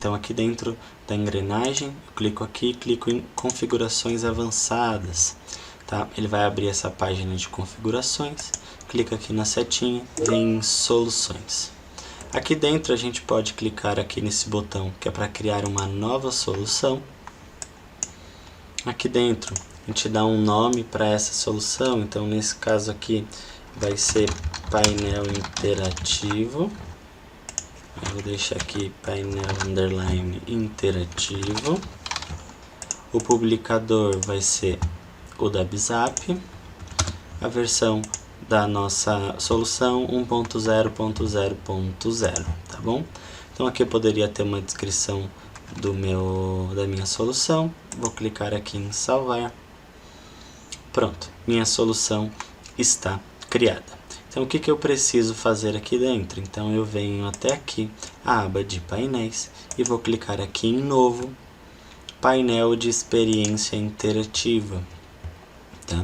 Então aqui dentro da engrenagem, eu clico aqui, clico em configurações avançadas, tá? Ele vai abrir essa página de configurações, clica aqui na setinha, vem em soluções. Aqui dentro a gente pode clicar aqui nesse botão que é para criar uma nova solução. Aqui dentro a gente dá um nome para essa solução, então nesse caso aqui vai ser painel interativo. Eu vou deixar aqui painel underline interativo. O publicador vai ser o da BZAP. A versão da nossa solução 1.0.0.0, tá bom? Então aqui eu poderia ter uma descrição da minha solução. Vou clicar aqui em salvar. Pronto, minha solução está criada. Então o que eu preciso fazer aqui dentro? Então eu venho até aqui, a aba de painéis, e vou clicar aqui em novo, painel de experiência interativa. Tá?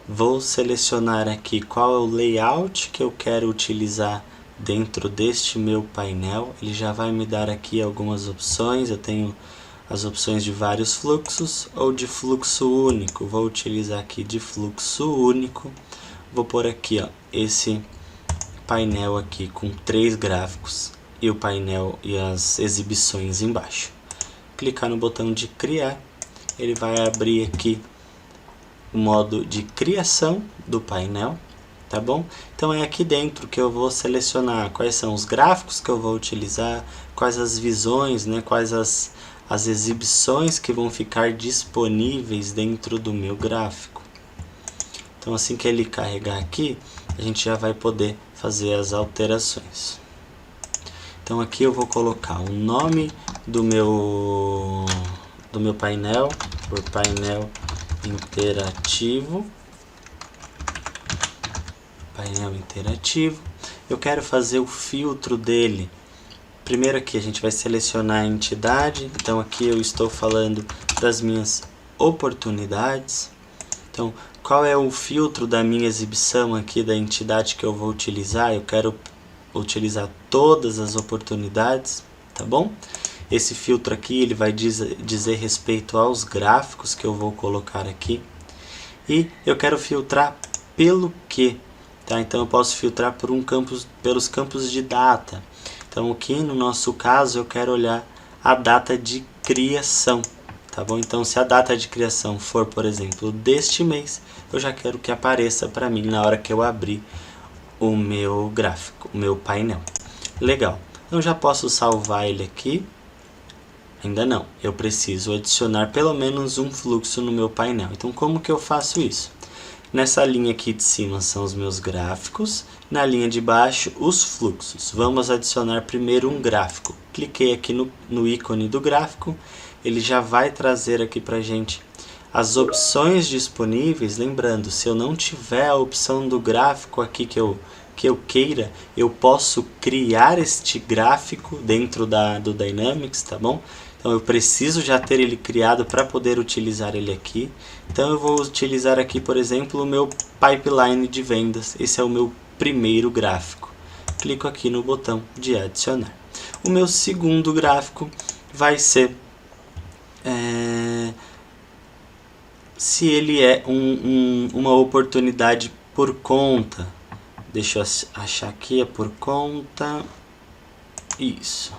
Vou selecionar aqui qual é o layout que eu quero utilizar dentro deste meu painel. Ele já vai me dar aqui algumas opções. Eu tenho as opções de vários fluxos ou de fluxo único. Vou utilizar aqui de fluxo único. Vou pôr aqui, ó, esse painel aqui com 3 gráficos e o painel e as exibições embaixo. Clicar no botão de criar, ele vai abrir aqui o modo de criação do painel, tá bom? Então é aqui dentro que eu vou selecionar quais são os gráficos que eu vou utilizar, quais as visões, né, quais as exibições que vão ficar disponíveis dentro do meu gráfico. Então assim que ele carregar aqui, a gente já vai poder fazer as alterações. Então aqui eu vou colocar o nome do meu painel, por painel interativo. Painel interativo. Eu quero fazer o filtro dele. Primeiro aqui a gente vai selecionar a entidade. Então aqui eu estou falando das minhas oportunidades. Então, qual é o filtro da minha exibição aqui da entidade que eu vou utilizar? Eu quero utilizar todas as oportunidades, tá bom? Esse filtro aqui ele vai dizer respeito aos gráficos que eu vou colocar aqui. E eu quero filtrar pelo quê? Tá? Então eu posso filtrar por pelos campos de data. Então aqui no nosso caso eu quero olhar a data de criação. Tá bom? Então se a data de criação for, por exemplo, deste mês, eu já quero que apareça para mim na hora que eu abrir o meu gráfico, o meu painel. Legal. Eu já posso salvar ele aqui. Ainda não. Eu preciso adicionar pelo menos um fluxo no meu painel. Então como que eu faço isso? Nessa linha aqui de cima são os meus gráficos, na linha de baixo os fluxos. Vamos adicionar primeiro um gráfico. Cliquei aqui no ícone do gráfico, ele já vai trazer aqui para a gente as opções disponíveis. Lembrando, se eu não tiver a opção do gráfico aqui que eu queira, eu posso criar este gráfico dentro do Dynamics, tá bom? Então eu preciso já ter ele criado para poder utilizar ele aqui. Então eu vou utilizar aqui, por exemplo, o meu pipeline de vendas. Esse é o meu primeiro gráfico. Clico aqui no botão de adicionar. O meu segundo gráfico vai ser se ele é uma oportunidade por conta. Deixa eu achar aqui, é por conta. Isso.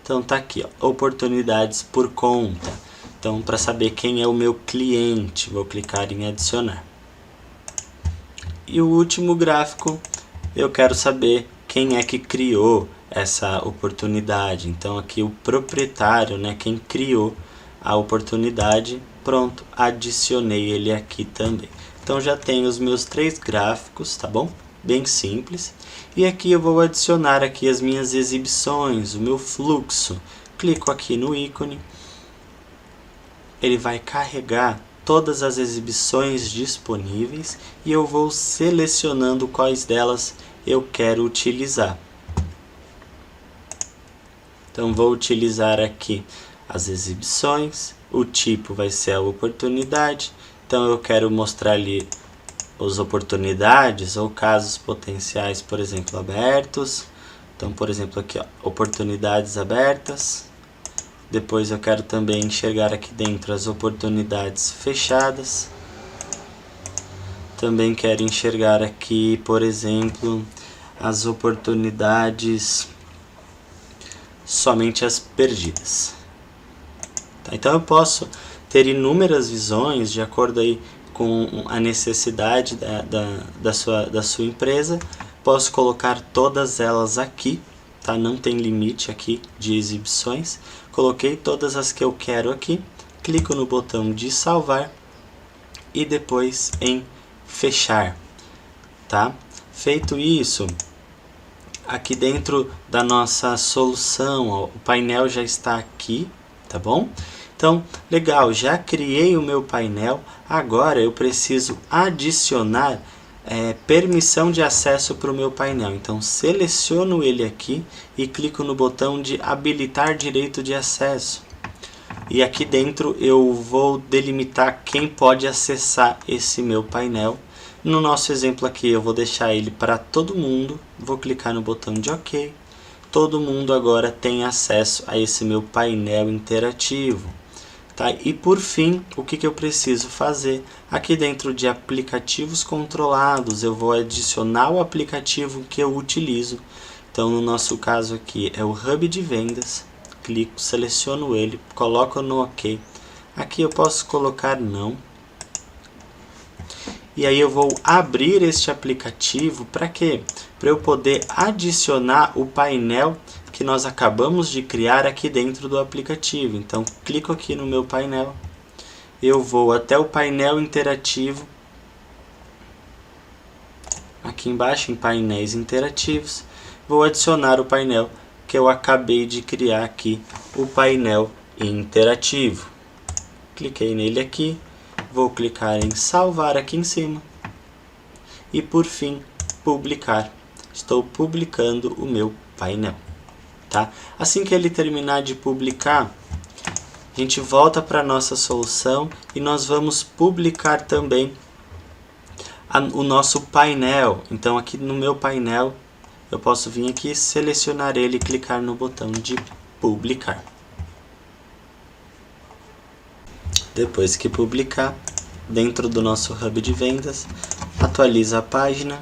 Então tá aqui, ó, oportunidades por conta. Então para saber quem é o meu cliente, vou clicar em adicionar. E o último gráfico, eu quero saber quem é que criou essa oportunidade. Então aqui o proprietário, né, quem criou a oportunidade, pronto, adicionei ele aqui também. Então já tenho os meus 3 gráficos, tá bom? Bem simples. E aqui eu vou adicionar aqui as minhas exibições, o meu fluxo. Clico aqui no ícone. Ele vai carregar todas as exibições disponíveis e eu vou selecionando quais delas eu quero utilizar. Então vou utilizar aqui as exibições, o tipo vai ser a oportunidade. Então eu quero mostrar ali as oportunidades ou casos potenciais, por exemplo, abertos. Então, por exemplo, aqui, ó, oportunidades abertas. Depois eu quero também enxergar aqui dentro as oportunidades fechadas. Também quero enxergar aqui, por exemplo, as oportunidades, somente as perdidas. Tá? Então eu posso ter inúmeras visões de acordo aí com a necessidade da sua empresa. Posso colocar todas elas aqui, tá? Não tem limite aqui de exibições. Coloquei todas as que eu quero aqui, clico no botão de salvar e depois em fechar, tá? Feito isso, aqui dentro da nossa solução, ó, o painel já está aqui, tá bom? Então, legal, já criei o meu painel, agora eu preciso adicionar permissão de acesso para o meu painel. Então, seleciono ele aqui e clico no botão de habilitar direito de acesso. E aqui dentro eu vou delimitar quem pode acessar esse meu painel. No nosso exemplo aqui eu vou deixar ele para todo mundo, vou clicar no botão de OK. Todo mundo agora tem acesso a esse meu painel interativo. Tá? E por fim, o que eu preciso fazer? Aqui dentro de aplicativos controlados, eu vou adicionar o aplicativo que eu utilizo. Então, no nosso caso aqui é o Hub de Vendas. Clico, seleciono ele, coloco no OK. Aqui eu posso colocar não. E aí eu vou abrir este aplicativo para quê? Para eu poder adicionar o painel que nós acabamos de criar aqui dentro do aplicativo. Então, clico aqui no meu painel, eu vou até o painel interativo, aqui embaixo em painéis interativos, vou adicionar o painel que eu acabei de criar aqui, o painel interativo. Cliquei nele aqui, vou clicar em salvar aqui em cima e por fim, publicar. Estou publicando o meu painel. Tá? Assim que ele terminar de publicar, a gente volta para a nossa solução e nós vamos publicar também o nosso painel. Então aqui no meu painel eu posso vir aqui, selecionar ele e clicar no botão de publicar. Depois que publicar, dentro do nosso Hub de Vendas, atualiza a página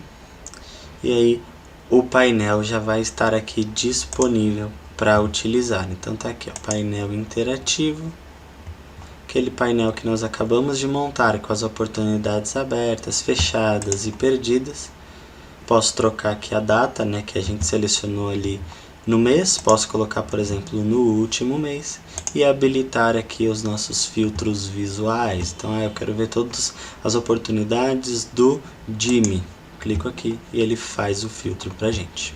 e aí o painel já vai estar aqui disponível para utilizar. Então tá aqui, ó, painel interativo, aquele painel que nós acabamos de montar com as oportunidades abertas, fechadas e perdidas. Posso trocar aqui a data, né, que a gente selecionou ali no mês, posso colocar, por exemplo, no último mês e habilitar aqui os nossos filtros visuais. Então eu quero ver todas as oportunidades do Jimmy. Clico aqui e ele faz o filtro pra gente.